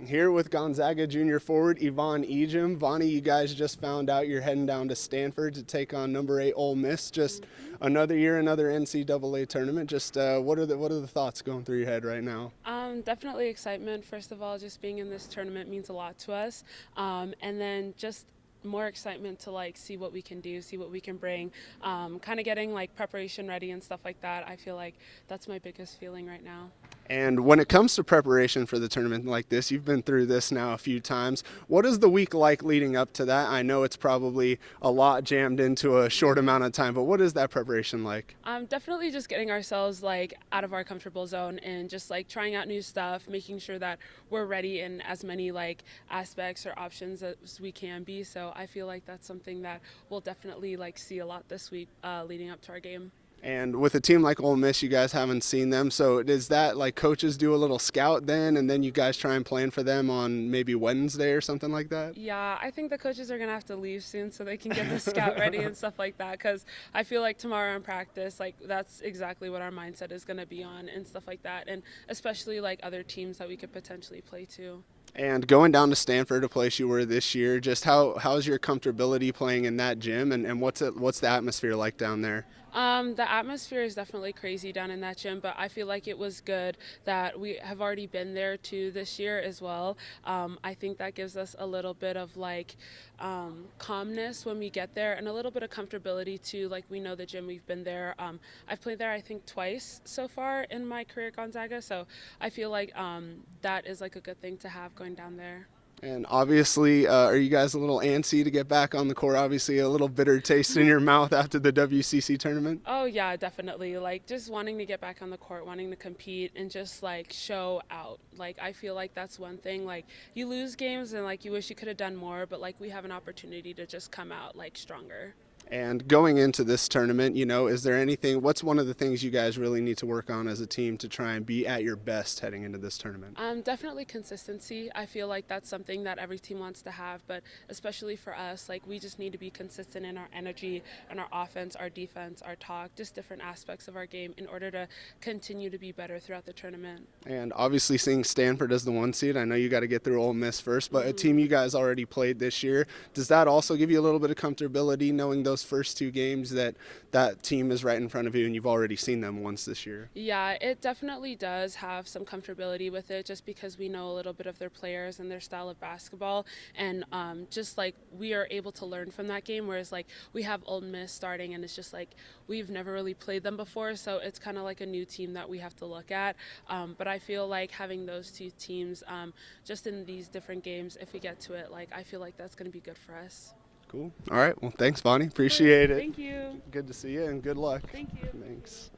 Here with Gonzaga junior forward Yvonne Ejim. Vonnie, you guys just found out you're heading down to Stanford to take on number 8 Ole Miss. Just another year, another NCAA tournament. Just what are the thoughts going through your head right now? Definitely excitement. First of all, just being in this tournament means a lot to us, and then just more excitement to see what we can do, see what we can bring, kind of getting preparation ready and stuff like that. I feel like that's my biggest feeling right now. And when it comes to preparation for the tournament like this, you've been through this now a few times. What is the week like leading up to that? I know it's probably a lot jammed into a short amount of time, but what is that preparation like? Definitely just getting ourselves out of our comfortable zone and just trying out new stuff, making sure that we're ready in as many aspects or options as we can be. So I feel like that's something that we'll definitely see a lot this week leading up to our game. And with a team like Ole Miss, you guys haven't seen them. So is that coaches do a little scout then, and then you guys try and plan for them on maybe Wednesday or something like that? Yeah, I think the coaches are going to have to leave soon so they can get the scout ready and stuff like that, because I feel like tomorrow in practice, that's exactly what our mindset is going to be on and stuff like that, and especially other teams that we could potentially play to. And going down to Stanford, a place you were this year, just how's your comfortability playing in that gym, and what's the atmosphere like down there? The atmosphere is definitely crazy down in that gym, but I feel like it was good that we have already been there too this year as well. I think that gives us a little bit of calmness when we get there, and a little bit of comfortability too. We know the gym, we've been there. I've played there I think twice so far in my career at Gonzaga, so I feel like that is a good thing to have going down there. And obviously, are you guys a little antsy to get back on the court? Obviously, a little bitter taste in your mouth after the WCC tournament? Oh, yeah, definitely. Just wanting to get back on the court, wanting to compete, and just, show out. I feel like that's one thing. You lose games and, you wish you could have done more, but, we have an opportunity to just come out, stronger. And going into this tournament, is there what's one of the things you guys really need to work on as a team to try and be at your best heading into this tournament? Definitely consistency. I feel like that's something that every team wants to have, but especially for us, we just need to be consistent in our energy and our offense, our defense, our talk, just different aspects of our game in order to continue to be better throughout the tournament. And obviously seeing Stanford as the 1 seed, I know you got to get through Ole Miss first, but a team you guys already played this year, does that also give you a little bit of comfortability knowing those first 2 games that team is right in front of you and you've already seen them once this year? Yeah, it definitely does have some comfortability with it, just because we know a little bit of their players and their style of basketball, and just we are able to learn from that game, whereas we have Ole Miss starting and it's just we've never really played them before, so it's kind of a new team that we have to look at, but I feel like having those 2 teams just in these different games, if we get to it, I feel like that's going to be good for us. Cool. All right. Well, thanks, Vonnie. Appreciate it. Thank you. Good to see you, and good luck. Thank you. Thanks.